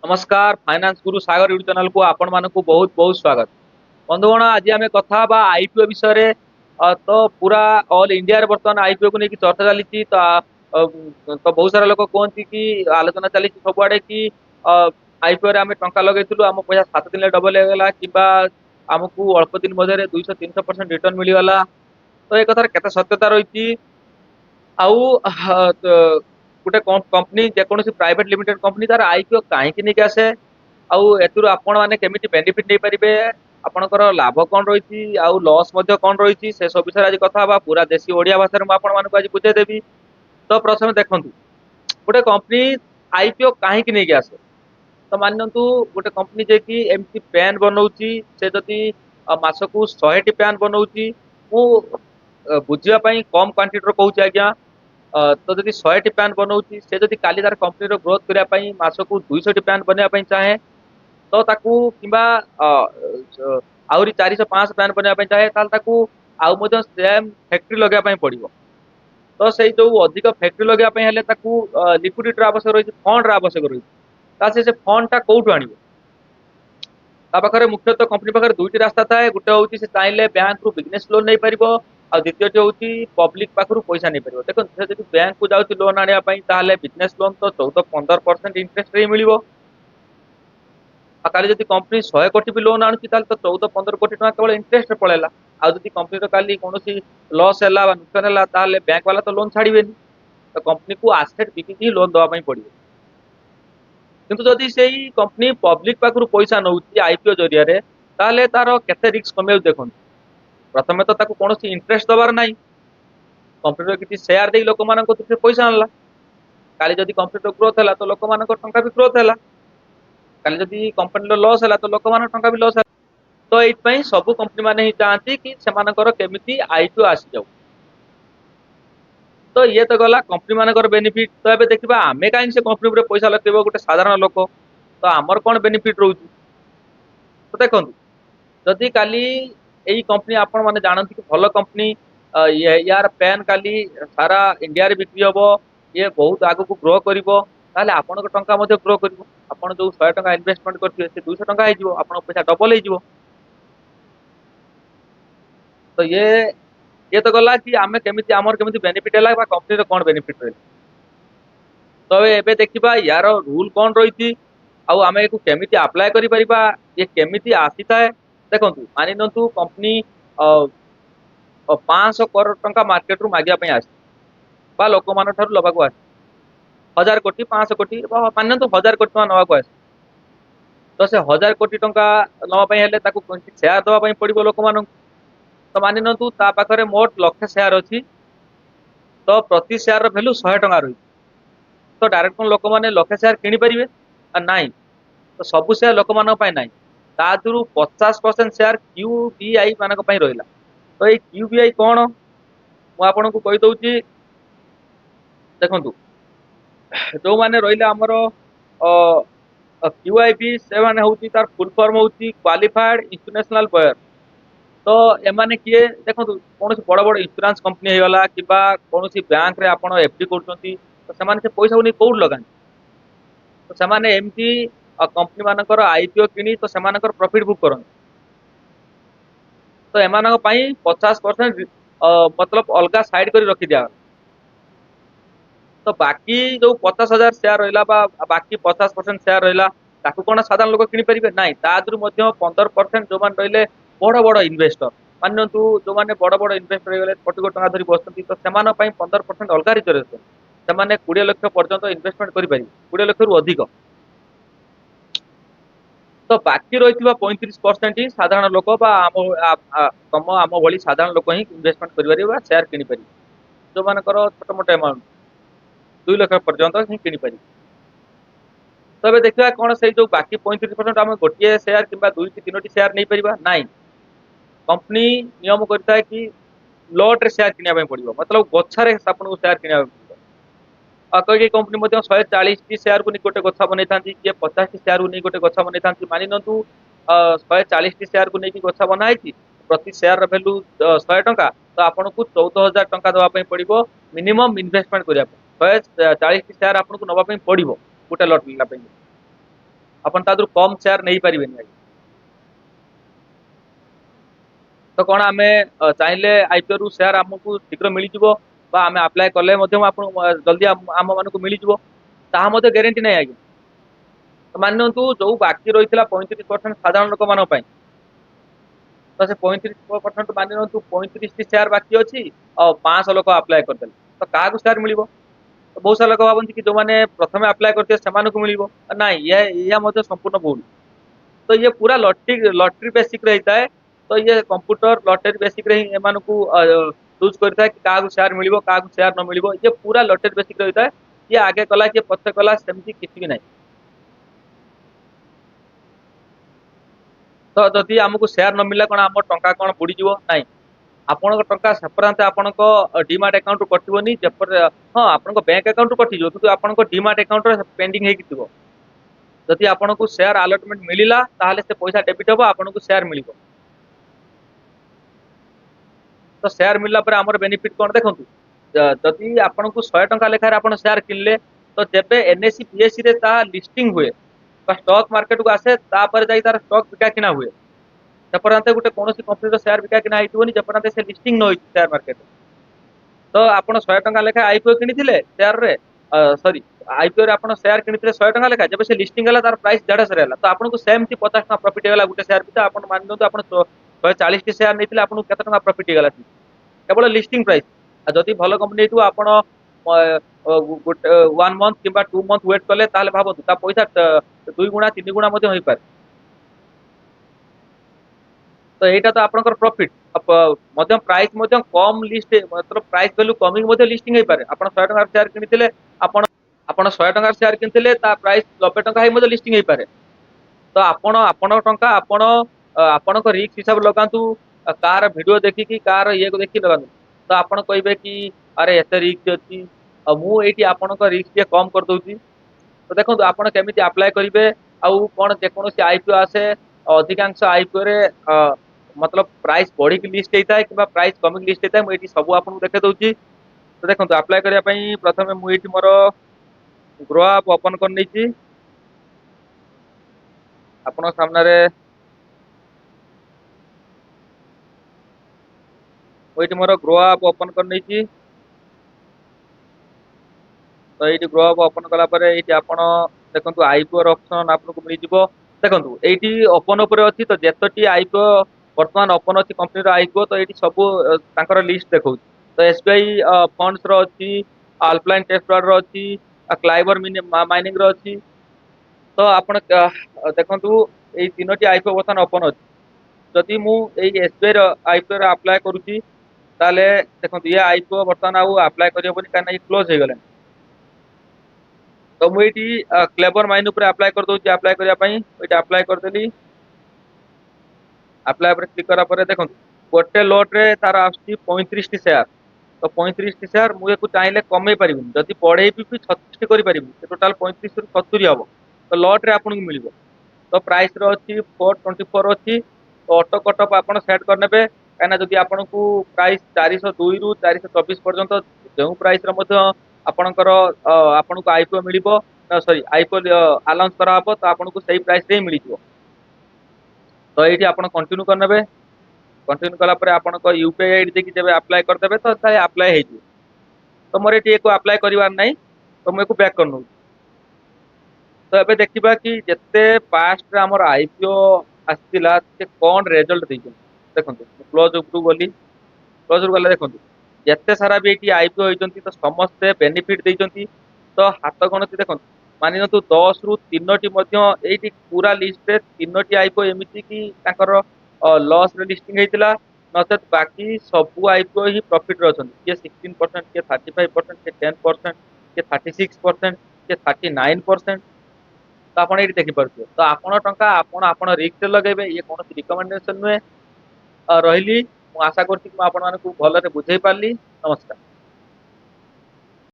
नमस्कार फाइनान्स गुरु सागर YouTube channel को आपण मानक बहुत बहुत स्वागत। बंधुगण आज आम कथा आईपीओ विषय तो पूरा ऑल इंडिया रे बर्तमान आईपीओ को लेकिन चर्चा चली तो बहुत सारा लोग कहते कि आलोचना चली सबुआड़े कि आईपीओ रे आम टंका लगेलु आम पैसा 7 दिन डबल होगा कि आमको अल्प दिन मध्य 200-300% रिटर्न मिलगला। तो ये कथार केते सत्यता रही आउ गोटे कंपनी जेकोसी प्राइवेट लिमिटेड कंपनी तार आईपीओ कहीं नहीं आसे आउ एथुरु आपण माने केमिति बेनिफिट नहीं पारिबे आपणकर लाभ कौन रही आउ लॉस कौन रही से सब विषय आज कथा बा पूरा देशी ओडिया भाषा में आपण मानक आज बुझेदेवी। तो प्रथम देखंतु गोटे कंपनी आईपीओ कहीं नहीं आसे तो मानतु गोटे कंपनी जे कि एमती पेन बनाऊँच से जदि मासकू 100टी पेन बनाऊँच मु बुझापी कम क्वांटीटी कहूँ आज्ञा तो जब 100टी पैन बनाऊँच से जब काली तार कंपनी ग्रोथ करने मासकू 200टी पैन बनवाई चाहे तो ताकू किंबा आहरी 400-500 पैन बनवाई चाहे आउ सेम फैक्ट्री लगाई पड़ो। तो से जो अधिक फैक्ट्री लगाई लिक्विडिटी आवश्यक रही फंड आवश्यक रही से फंड टा कौटू आण पाखे मुख्यतः कंपनी पाखे दुईटी रास्ता थाए गोटे हूँ से चाहिए बैंक रु बिजनेस लोन नहीं पार आ द्वितीय हूँ पब्लिक पाखु पैसा नहीं पार। देखो जब बैंक को जाऊँगी लोन आने बिजनेस लोन तो 14-15% इंटरेस्ट रे मिल काली जब कंपनी 100 कोटी भी लोन आणुची तो 14-15 कोटी टका केवल इंटरेस्ट पड़ेगा आ जब कंपनी काली कौन लॉस है नुकसान है बैंक वाला तो लोन छाड़े तो कंपनी को आसेट बिकिकी ही लोन दवाई पड़ो। किंतु जदि से कंपनी पब्लिक पाखु पैसा नौ आईपीओ जरिया तार केते रिस्क कमे देखो प्रथम तो कौन इंटरेस्ट दबार ना कंपनी किसी सेयार दे लोक मान पैसा आणला काली जदि कंपनी ग्रोथ है तो लोक मान टंका भी ग्रोथ है काली जदि कंपनी लॉस है तो लोक मान टंका भी लॉस है। तो ये सब कंपनी मैंने ही चाहती कि सेमानकर केमिति आईपीओ आसी जाऊ। तो ये तो गला कंपनी मानकर बेनिफिट। तो ये देखा आम कहीं से कंपनी पैसा लगे गोटे साधारण लोक तो आमर कौन बेनिफिट रोच। तो देखो जदि काली यही कंपनी आपण मैंने जानती कि भल कंपनी यार पेन काली सारा इंडिया रे बिक्री हम ये बहुत आग को ग्रो कर आपण टंका ग्रो कर जो 100 टका इन्वेस्टमेंट करेंगे से 200 टका हो पैसा डबल हो। तो ये तो गला कि आम केमी आमर केमी बेनिफिट है कंपनी कौन बेनिफिट रही। तो ये देखा यार रूल कौन रही आम एक केमी आप्लाय कर ये केमी आसी थाए। देखो मानि नियंतु कंपनी 500 करोड़ टंका मार्केट रू मागिया आस लोक मान लवाक आस 1000 कोटी 500 कोटी मानि नियंतु 1000 कोटी टका नवाक आस तो से 1000 कोटी टंका नापी सेयार दवाई पड़ो लोक मान। तो मानि नियंतु ता पाखरे मोट लक्षे सेयार अच्छी तो प्रति सेयार भैल्यू 100 टका रही तो डायरेक्ट कौन लोक मैंने लक्षे सेयार किनीपारे ना तो सबू सेयार लोक मान ना तादू 50% सेयार क्यूबीआई मानक रहा। तो ये क्यूबीआई कौन मुझे को कहीदे देखु जो मैंने रही आमर क्यूआईबी से मैंने हूँ तार फुल फॉर्म हूँ क्वालिफाइड इंटरनेशनल बयर। तो एमाने किए देखो कौन बड़ बड़ इंश्योरेंस कंपनी होगा कि कौन बैंक रे आप एफडी कर तो से पैसा को नहीं कौट लगा तो से एमती कंपनी मानकर आईपीओ किनी तो से प्रॉफिट बुक कर तो एम 50% मतलब अलग साइड कर रखी दिया। तो बाकी जो 50,000 सेयार रहा बाकी 50% सेयार रहा कौन साधारण लोक किनीपारे ना तादू 15% जो मैंने रही बड़ बड़ इन्वेस्टर मानू जो मैंने बड़ बड़ इन्वेस्टर हो कोटी कोटी टका धरी बसती तो से 15% अलग रिजर्वेशन से 20 लाख पर्यंत इन्वेस्टमेंट करेंगे 20 लाख रु अधिक। तो बाकी रही 35% ही साधारण लोक तुम आम भली साधारण लोक ही इन्वेस्टमेंट करेंगे सेयार किनीपारे जो मानकर छोट मोट अमाउंट 2 लाख पर्यंत ही किनीपारे। तो ये देखा कौन से जो बाकी 35% आम गोटे सेयार कि 2-3टी सेयार नहीं पार ना कंपनी नियम करता है कि लॉट रे सेयार किनिया पड़ो मतलब गछारे आपको सेयार किनिया कई कंपनी 140टी सेयार को नहीं गोटे गछा बनई था किए 50टी सेयार को नहीं गोटे गछा बनई था मानि नियंतु 140टी सेयार को नहीं गछा बनाई प्रति सेयार भैल्यू 100 टका तो आपन को 14,000 टका दवाई पड़ो मिनिमम इन्वेस्टमेंट करने 140टी सेयार आपको नापी पड़ो गोटे लट लेना। ଆପଣ ତା ଦେହରୁ କମ୍ ସେୟାର ନେଇପାରିବେନି ଆଜ୍ଞା। ତ କଣ ଆମେ ଚାହିଁଲେ ଆଇପିଓ ରୁ ସେୟାର ଆମକୁ ଶୀଘ୍ର ମିଳିଯିବ ବା ଆମେ ଆପ୍ଲାଏ କଲେ ମଧ୍ୟ ଆପଣ ଜଲ୍ଦି ଆମମାନଙ୍କୁ ମିଳିଯିବ, ତାହା ମଧ୍ୟ ଗ୍ୟାରେଣ୍ଟି ନାହିଁ ଆଜ୍ଞା। ତ ମାନି ନିଅନ୍ତୁ ଯୋଉ ବାକି ରହିଥିଲା 35% ସାଧାରଣ ଲୋକମାନଙ୍କ ପାଇଁ, ତ ସେ 35% ମାନି ନିଅନ୍ତୁ 35ଟି ସେୟାର ବାକି ଅଛି ଆଉ 500 ଲୋକ ଆପ୍ଲାଏ କରିଦେଲେ, ତ କାହାକୁ ସେୟାର ମିଳିବ? ତ ବହୁତ ସାରା ଲୋକ ଭାବନ୍ତି କି ଯୋଉମାନେ ପ୍ରଥମେ ଆପ୍ଲାଏ କରିଥିବେ ସେମାନଙ୍କୁ ମିଳିବ। ନାଇଁ, ଏହା ମଧ୍ୟ ସମ୍ପୂର୍ଣ୍ଣ ଭୁଲ। ତ ଇଏ ପୁରା ଲଟରୀ ବେସିକ ରେ ହେଇଥାଏ। ତ ଇଏ କମ୍ପ୍ୟୁଟର ଲଟେରୀ ବେସିକ ରେ ହିଁ ଏମାନଙ୍କୁ ଚୁଜ୍ କରିଥାଏ କି କାହାକୁ ସେୟାର ମିଳିବ କାହାକୁ ସେୟାର ନ ମିଳିବ। ଇଏ ପୁରା ଲଟେରୀ ବେସିକ ରହିଥାଏ। କିଏ ଆଗେ କଲା କିଏ ପଛେ କଲା ସେମିତି କିଛି ବି ନାହିଁ। ତ ଯଦି ଆମକୁ ସେୟାର ନ ମିଳିଲା କଣ ଆମ ଟଙ୍କା କଣ ବୁଡିଯିବ? ନାଇଁ, ଆପଣଙ୍କ ଟଙ୍କା ସେପରାନ୍ତେ ଆପଣଙ୍କ ଡିମାଟ ଆକାଉଣ୍ଟ ରୁ କଟିବନି। ହଁ, ଆପଣଙ୍କ ବ୍ୟାଙ୍କ ଆକାଉଣ୍ଟ ରୁ କଟିଯିବ କିନ୍ତୁ ଆପଣଙ୍କ ଡିମାଟ ଆକାଉଣ୍ଟ ରେ ପେଣ୍ଡିଂ ହେଇକି ଥିବ। ଯଦି ଆପଣଙ୍କୁ ସେୟାର ଆଲଟମେଣ୍ଟ ମିଳିଲା ତାହେଲେ ସେ ପଇସା ଡେବିଟ୍ ହବ, ଆପଣଙ୍କୁ ସେୟାର ମିଳିବ। ତ ସେୟାର ମିଳିଲା ପରେ ଆମର ବେନିଫିଟ କଣ ଦେଖନ୍ତୁ, ଯଦି ଆପଣଙ୍କୁ 100 ଟଙ୍କା ଲେଖାରେ ଆପଣ ସେୟାର କିଣିଲେ, ତ ଯେବେ ଏନ୍ଏସି ପିଏସସି ରେ ତାହା ଲିଷ୍ଟିଂ ହୁଏ ବା ଷ୍ଟକ୍ ମାର୍କେଟ କୁ ଆସେ ତାପରେ ଯାଇ ତାର ଷ୍ଟକ୍ ବିକା କିଣା ହୁଏ। ଯେପର୍ଯ୍ୟନ୍ତ ଗୋଟେ କୌଣସି କମ୍ପାନୀର ସେୟାର ବିକା କିଣା ହେଇଥିବନି ଯେପର୍ଯ୍ୟନ୍ତ ସେ ଲିଷ୍ଟିଂ ନ ହେଇଛି ସେୟାର ମାର୍କେଟ। ତ ଆପଣ 100 ଟଙ୍କା ଲେଖା ଆଇପିଓ କିଣିଥିଲେ ସେୟାରରେ, ସରି, ଆଇପିଓ ରେ ଆପଣ ସେୟାର କିଣିଥିଲେ 100 ଟଙ୍କା ଲେଖା, ଯେବେ ସେ ଲିଷ୍ଟିଂ ହେଲା ତାର ପ୍ରାଇସ୍ 150 ହେଲା, ତ ଆପଣଙ୍କୁ ସେମିତି 50 ଟଙ୍କା ପ୍ରଫିଟ୍ ହେଇଗଲା ଗୋଟେ ସେୟାର ପିଛା। ଆପଣ ମାନି ନିଅନ୍ତୁ ଆପଣ 140ଟି ସେୟାର ନେଇଥିଲେ, ଆପଣଙ୍କୁ କେତେ ଟଙ୍କା ପ୍ରଫିଟ୍ ହେଇଗଲା କେବଳ ଲିଷ୍ଟିଂ ପ୍ରାଇସ୍। ଆଉ ଯଦି ଭଲ କମ୍ପାନୀ ହେଇଥିବ ଆପଣ ଗୋଟେ 1 ମନ୍ଥ କିମ୍ବା 2 ମନ୍ଥ ୱେଟ୍ କଲେ ତାହେଲେ ଭାବନ୍ତୁ ତା ପଇସା 2 ଗୁଣା 3 ଗୁଣା ମଧ୍ୟ ହେଇପାରେ। ତ ଏଇଟା ତ ଆପଣଙ୍କର ପ୍ରଫିଟ, ମଧ୍ୟ ପ୍ରାଇସ୍ ମଧ୍ୟ କମ ଲିଷ୍ଟ ପ୍ରାଇସ୍ ଭ୍ୟାଲୁ କମିକି ମଧ୍ୟ ଲିଷ୍ଟିଂ ହେଇପାରେ। ଆପଣ 100 ଟଙ୍କାର ସେୟାର କିଣିଥିଲେ, ଆପଣ ଆପଣ 100 ଟଙ୍କାର ସେୟାର କିଣିଥିଲେ ତା ପ୍ରାଇସ୍ 90 ଟଙ୍କା ହେଇ ମଧ୍ୟ ଲିଷ୍ଟିଂ ହେଇପାରେ। ତ ଆପଣ ଆପଣଙ୍କ ଟଙ୍କା ଆପଣ ଆପଣଙ୍କ ରିସ୍କ ହିସାବରେ ଲଗାନ୍ତୁ। କାହାର ଭିଡିଓ ଦେଖିକି କାହାର ଇଏକୁ ଦେଖିକି ଲଗାନ୍ତୁ। ତ ଆପଣ କହିବେ କି ଆରେ ଏତେ ରିସ୍କ ଅଛି, ଆଉ ମୁଁ ଏଇଠି ଆପଣଙ୍କ ରିସ୍କ ଟିକେ କମ କରିଦଉଛି। ତ ଦେଖନ୍ତୁ ଆପଣ କେମିତି ଆପ୍ଲାଏ କରିବେ। ଆଉ କଣ ଯେକୌଣସି ଆଇପିଓ ଆସେ, ଅଧିକାଂଶ ଆଇପିଓ ରେ ମତଲବ ପ୍ରାଇସ୍ ବଢିକି ଲିଷ୍ଟ ହେଇଥାଏ କିମ୍ବା ପ୍ରାଇସ୍ କମିକି ଲିଷ୍ଟ ହେଇଥାଏ। ମୁଁ ଏଇଠି ସବୁ ଆପଣଙ୍କୁ ଦେଖେଇ ଦଉଛି। ତ ଦେଖନ୍ତୁ ଆପ୍ଲାଏ କରିବା ପାଇଁ ପ୍ରଥମେ ମୁଁ ଏଇଠି ମୋର ଗ୍ରୋ ଆପ୍ ଓପନ କରିନେଇଛି ଆପଣଙ୍କ ସାମ୍ନାରେ। ମୁଁ ଏଇଠି ମୋର ଗ୍ରୋ ଆପ୍ ଓପନ କରିନେଇଛି। ତ ଏଇଠି ଗ୍ରୋ ଆପ୍ ଓପନ କଲା ପରେ ଏଇଠି ଆପଣ ଦେଖନ୍ତୁ ଆଇପିଓ ର ଅପସନ ଆପଣଙ୍କୁ ମିଳିଯିବ। ଦେଖନ୍ତୁ ଏଇଠି ଓପନ ଉପରେ ଅଛି, ତ ଯେତୋଟି ଆଇପିଓ ବର୍ତ୍ତମାନ ଓପନ ଅଛି କମ୍ପାନୀର ଆଇପିଓ, ତ ଏଇଠି ସବୁ ତାଙ୍କର ଲିଷ୍ଟ ଦେଖଉଛି। ତ ଏସବିଆଇ ଫଣ୍ଡସ ର ଅଛି, ଆଲପ୍ଲାଇନ ଟେଷ୍ଟୱାର୍ଡ ର ଅଛି, କ୍ଲାଇବର ମାଇନିଂ ର ଅଛି। ତ ଆପଣ ଦେଖନ୍ତୁ ଏଇ 3ଟି ଆଇପିଓ ବର୍ତ୍ତମାନ ଓପନ ଅଛି। ଯଦି ମୁଁ ଏଇ ଏସବିଆଇ ର ଆଇପିଓ ରେ ଆପ୍ଲାଏ କରୁଛି, ତାହେଲେ ଦେଖନ୍ତୁ ଇଏ ଆଇପିଓ ବର୍ତ୍ତମାନ ଆଉ ଆପ୍ଲାଏ କରିହେବନି କାହିଁକିନା ଇଏ କ୍ଲୋଜ ହେଇଗଲାଣି। ତ ମୁଁ ଏଇଠି କ୍ଲେବର ମାଇନ୍ ଉପରେ ଆପ୍ଲାଏ କରିଦଉଛି। ଆପ୍ଲାଏ କରିବା ପାଇଁ ଏଇଠି ଆପ୍ଲାଏ କରିଦେଲି। ଆପ୍ଲାଏ ଉପରେ କ୍ଲିକ୍ କଲା ପରେ ଦେଖନ୍ତୁ ଗୋଟେ ଲୋଟ ରେ ତାର ଆସୁଛି 35ଟି ସେୟାର। ତ 35ଟି ସେୟାର ମୁଁ ୟାକୁ ଚାହିଁଲେ କମେଇ ପାରିବିନି, ଯଦି ବଢେଇବି ବି 36ଟି କରିପାରିବି, ଟୋଟାଲ 35 ରୁ 70 ହବ। ତ ଲଟ ରେ ଆପଣଙ୍କୁ ମିଳିବ। ତ ପ୍ରାଇସ ର ଅଛି 424 ଅଛି। ତ ଅଟୋ କଟଅଫ୍ ଆପଣ ସେଟ୍ କରିନେବେ, କାହିଁକିନା ଯଦି ଆପଣଙ୍କୁ ପ୍ରାଇସ୍ 402 ରୁ 424 ପର୍ଯ୍ୟନ୍ତ ଯେଉଁ ପ୍ରାଇସ ର ମଧ୍ୟ ଆପଣଙ୍କର ଆପଣଙ୍କୁ ଆଇପିଓ ମିଳିବ, ସରି ଆଇପିଓ ଆଲାଉନ୍ସ କରାହବ, ତ ଆପଣଙ୍କୁ ସେଇ ପ୍ରାଇସ ରେ ହିଁ ମିଳିଯିବ। ତ ଏଇଠି ଆପଣ କଣ୍ଟିନ୍ୟୁ କରିନେବେ। କଣ୍ଟିନ୍ୟୁ କଲା ପରେ ଆପଣଙ୍କ ୟୁପିଆଇ ଆଇଡି ଦେଇକି ଯେବେ ଆପ୍ଲାଏ କରିଦେବେ ତ ଆପ୍ଲାଏ ହେଇଯିବ। ତ ମୋର ଏଠି ୟାକୁ ଆପ୍ଲାଏ କରିବାର ନାହିଁ, ତ ମୁଁ ୟାକୁ ବ୍ୟାକ୍ କରିନେଉଛି। ତ ଏବେ ଦେଖିବା କି ଯେତେ ପାଷ୍ଟରେ ଆମର ଆଇପିଓ ଆସିଥିଲା ସେ କଣ ରେଜଲ୍ଟ ଦେଇଛନ୍ତି। ଦେଖନ୍ତୁ ମୁଁ କ୍ଲୋଜ ଉପରକୁ ଗଲି। କ୍ଲୋଜ ଉପରକୁ ଗଲେ ଦେଖନ୍ତୁ ଯେତେ ସାରା ବି ଏଇଠି ଆଇପିଓ ହେଇଛନ୍ତି ତ ସମସ୍ତେ ବେନିଫିଟ ଦେଇଛନ୍ତି। ତ ହାତ ଗଣତି ଦେଖନ୍ତୁ, ମାନି ନିଅନ୍ତୁ 10 ରୁ 3ଟି ମଧ୍ୟ ଏଇଠି ପୁରା ଲିଷ୍ଟରେ 3ଟି ଆଇପିଓ ଏମିତି କି ତାଙ୍କର ଲସ୍ ରେ ଲିଷ୍ଟିଂ ହେଇଥିଲା। ନଚେତ୍ ବାକି ସବୁ ଆଇପିଓ ହିଁ ପ୍ରଫିଟ ରେ ଅଛନ୍ତି। କିଏ 16%, କିଏ 35%, କିଏ 10%, କିଏ 36%, କିଏ 39%। ତ ଆପଣ ଏଇଠି ଦେଖିପାରୁଥିବେ। ତ ଆପଣ ଟଙ୍କା ଆପଣ ରିସ୍କ ରେ ଲଗେଇବେ, ଇଏ କୌଣସି ରିକମେଣ୍ଡେସନ ନୁହେଁ। ରହିଲି, ମୁଁ ଆଶା କରୁଛି କି ମୁଁ ଆପଣମାନଙ୍କୁ ଭଲରେ ବୁଝେଇ ପାରିଲି। ନମସ୍କାର।